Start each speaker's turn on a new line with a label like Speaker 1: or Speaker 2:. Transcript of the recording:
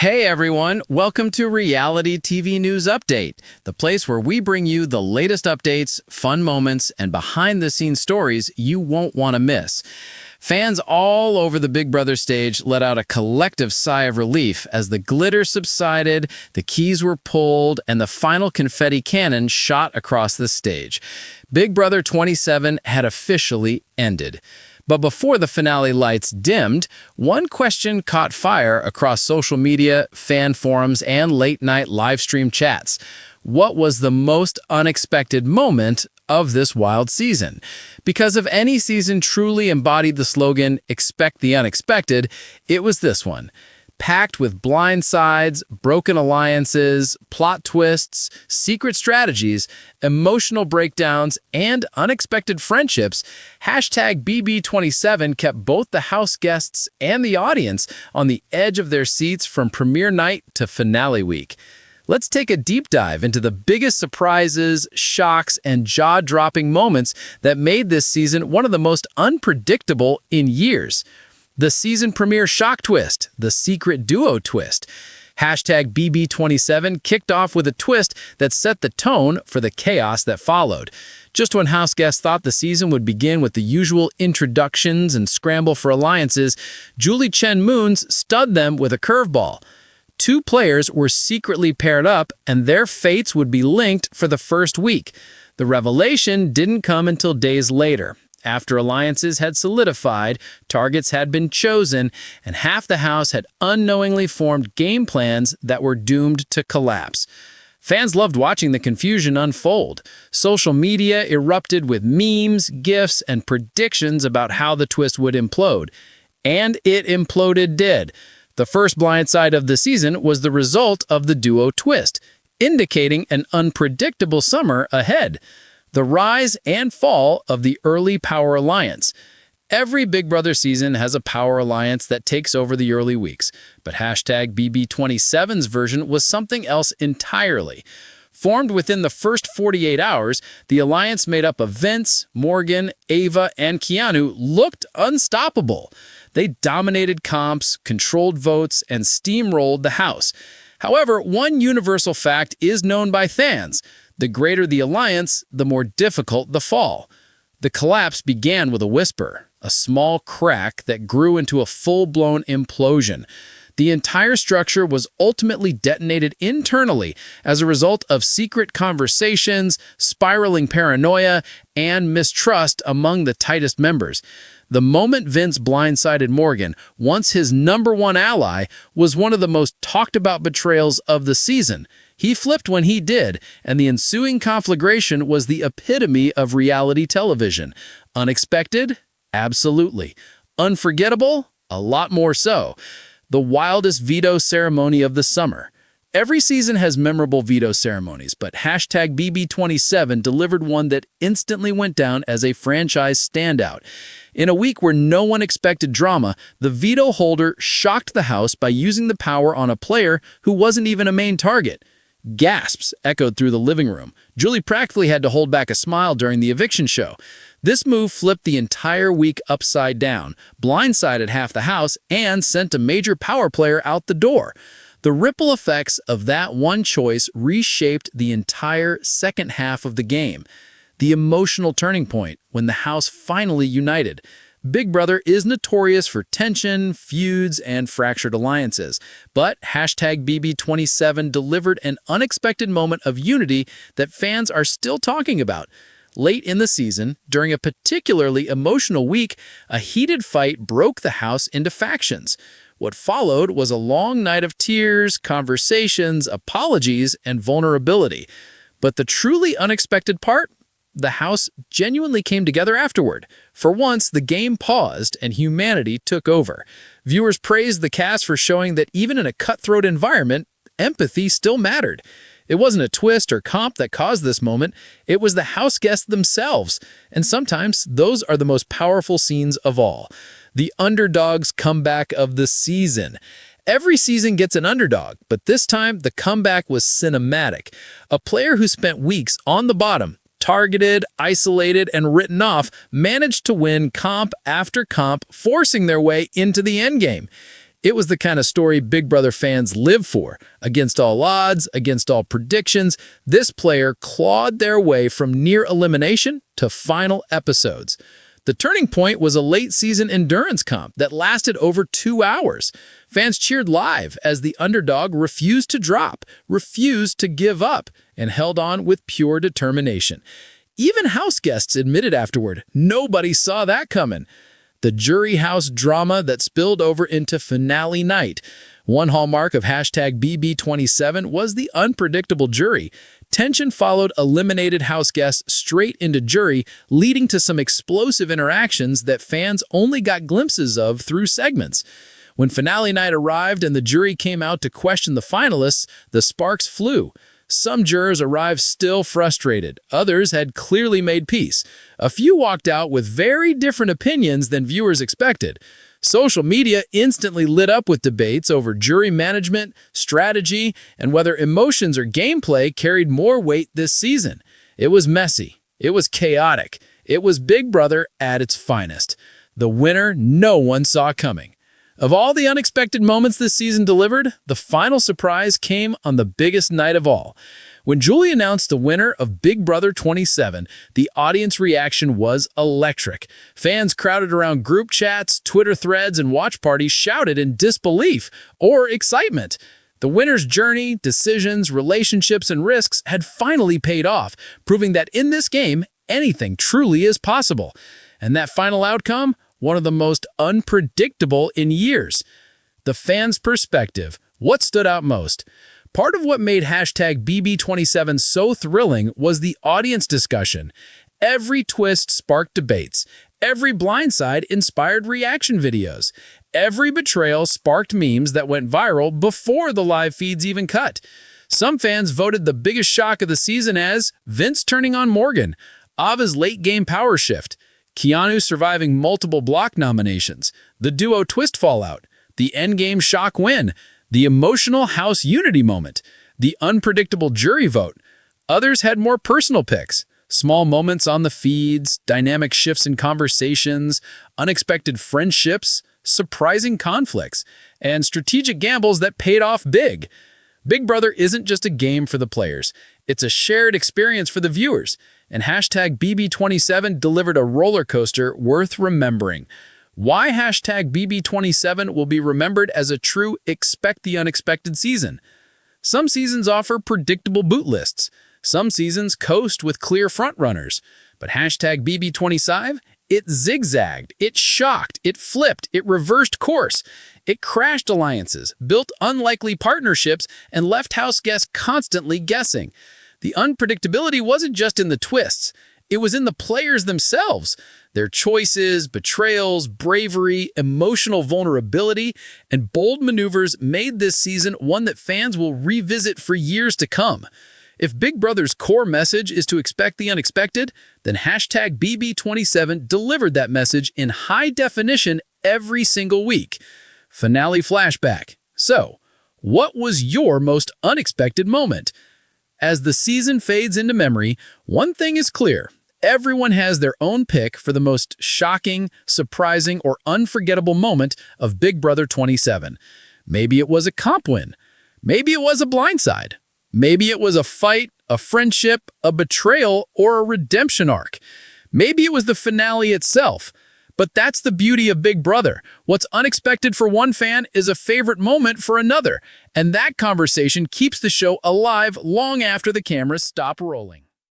Speaker 1: Hey everyone, welcome to Reality TV News Update, the place where we bring you the latest updates, fun moments, and behind-the-scenes stories you won't want to miss. Fans all over the Big Brother stage let out a collective sigh of relief as the glitter subsided, the keys were pulled, and the final confetti cannon shot across the stage. Big Brother 27 had officially ended. But before the finale lights dimmed, one question caught fire across social media, fan forums, and late-night live stream chats. What was the most unexpected moment of this wild season? Because if any season truly embodied the slogan, "Expect the unexpected," it was this one. Packed with blindsides, broken alliances, plot twists, secret strategies, emotional breakdowns, and unexpected friendships, hashtag BB27 kept both the house guests and the audience on the edge of their seats from premiere night to finale week. Let's take a deep dive into the biggest surprises, shocks, and jaw-dropping moments that made this season one of the most unpredictable in years. The season premiere shock twist, the secret duo twist. Hashtag BB27 kicked off with a twist that set the tone for the chaos that followed. Just when house guests thought the season would begin with the usual introductions and scramble for alliances, Julie Chen Moons stunned them with a curveball. Two players were secretly paired up, and their fates would be linked for the first week. The revelation didn't come until days later. After alliances had solidified, targets had been chosen, and half the house had unknowingly formed game plans that were doomed to collapse. Fans loved watching the confusion unfold. Social media erupted with memes, gifs, and predictions about how the twist would implode. And it imploded did. The first blindside of the season was the result of the duo twist, indicating an unpredictable summer ahead. The rise and fall of the early power alliance. Every Big Brother season has a power alliance that takes over the early weeks, but hashtag BB27's version was something else entirely. Formed within the first 48 hours, the alliance made up of Vince, Morgan, Ava, and Keanu looked unstoppable. They dominated comps, controlled votes, and steamrolled the house. However, one universal fact is known by fans. The greater the alliance, the more difficult the fall. The collapse began with a whisper, a small crack that grew into a full-blown implosion. The entire structure was ultimately detonated internally as a result of secret conversations, spiraling paranoia, and mistrust among the tightest members. The moment Vince blindsided Morgan, once his #1 ally, was one of the most talked-about betrayals of the season. He flipped when he did, and the ensuing conflagration was the epitome of reality television. Unexpected? Absolutely. Unforgettable? A lot more so. The wildest veto ceremony of the summer. Every season has memorable veto ceremonies, but hashtag BB27 delivered one that instantly went down as a franchise standout. In a week where no one expected drama, the veto holder shocked the house by using the power on a player who wasn't even a main target. Gasps echoed through the living room. Julie practically had to hold back a smile during the eviction show. This move flipped the entire week upside down, blindsided half the house, and sent a major power player out the door. The ripple effects of that one choice reshaped the entire second half of the game. The emotional turning point when the house finally united. Big Brother is notorious for tension, feuds, and fractured alliances, but hashtag BB27 delivered an unexpected moment of unity that fans are still talking about. Late in the season, during a particularly emotional week, a heated fight broke the house into factions. What followed was a long night of tears, conversations, apologies, and vulnerability. But the truly unexpected part? The house genuinely came together afterward. For once, the game paused and humanity took over. Viewers praised the cast for showing that even in a cutthroat environment, empathy still mattered. It wasn't a twist or comp that caused this moment, it was the house guests themselves. And sometimes, those are the most powerful scenes of all. The underdog's comeback of the season. Every season gets an underdog, but this time the comeback was cinematic. A player who spent weeks on the bottom, targeted, isolated, and written off, managed to win comp after comp, forcing their way into the endgame. It was the kind of story Big Brother fans live for. Against all odds, against all predictions, this player clawed their way from near elimination to final episodes. The turning point was a late-season endurance comp that lasted over 2 hours. Fans cheered live as the underdog refused to drop, refused to give up, and held on with pure determination. Even house guests admitted afterward, nobody saw that coming. The jury house drama that spilled over into finale night. One hallmark of #BB27 was the unpredictable jury. Tension followed eliminated house guests straight into jury, leading to some explosive interactions that fans only got glimpses of through segments. When finale night arrived and the jury came out to question the finalists, the sparks flew. Some jurors arrived still frustrated. Others had clearly made peace. A few walked out with very different opinions than viewers expected. Social media instantly lit up with debates over jury management, strategy, and whether emotions or gameplay carried more weight this season. It was messy. It was chaotic. It was Big Brother at its finest. The winner no one saw coming. Of all the unexpected moments this season delivered, the final surprise came on the biggest night of all. When Julie announced the winner of Big Brother 27, the audience reaction was electric. Fans crowded around group chats, Twitter threads, and watch parties shouted in disbelief or excitement. The winner's journey, decisions, relationships, and risks had finally paid off, proving that in this game, anything truly is possible. And that final outcome? One of the most unpredictable in years. The fans' perspective. What stood out most? Part of what made #BB27 so thrilling was the audience discussion. Every twist sparked debates. Every blindside inspired reaction videos. Every betrayal sparked memes that went viral before the live feeds even cut. Some fans voted the biggest shock of the season as Vince turning on Morgan, Ava's late-game power shift, Keanu surviving multiple block nominations, the duo twist fallout, the endgame shock win, the emotional house unity moment, the unpredictable jury vote. Others had more personal picks, small moments on the feeds, dynamic shifts in conversations, unexpected friendships, surprising conflicts, and strategic gambles that paid off big. Big Brother isn't just a game for the players. It's a shared experience for the viewers. And #BB27 delivered a roller coaster worth remembering. Why #BB27 will be remembered as a true expect the unexpected season. Some seasons offer predictable boot lists. Some seasons coast with clear frontrunners. But #BB27, it zigzagged, it shocked, it flipped, it reversed course. It crashed alliances, built unlikely partnerships, and left house guests constantly guessing. The unpredictability wasn't just in the twists. It was in the players themselves. Their choices, betrayals, bravery, emotional vulnerability, and bold maneuvers made this season one that fans will revisit for years to come. If Big Brother's core message is to expect the unexpected, then #BB27 delivered that message in high definition every single week. Finale flashback. So, what was your most unexpected moment? As the season fades into memory, one thing is clear. Everyone has their own pick for the most shocking, surprising, or unforgettable moment of Big Brother 27. Maybe it was a comp win. Maybe it was a blindside. Maybe it was a fight, a friendship, a betrayal, or a redemption arc. Maybe it was the finale itself. But that's the beauty of Big Brother. What's unexpected for one fan is a favorite moment for another. And that conversation keeps the show alive long after the cameras stop rolling.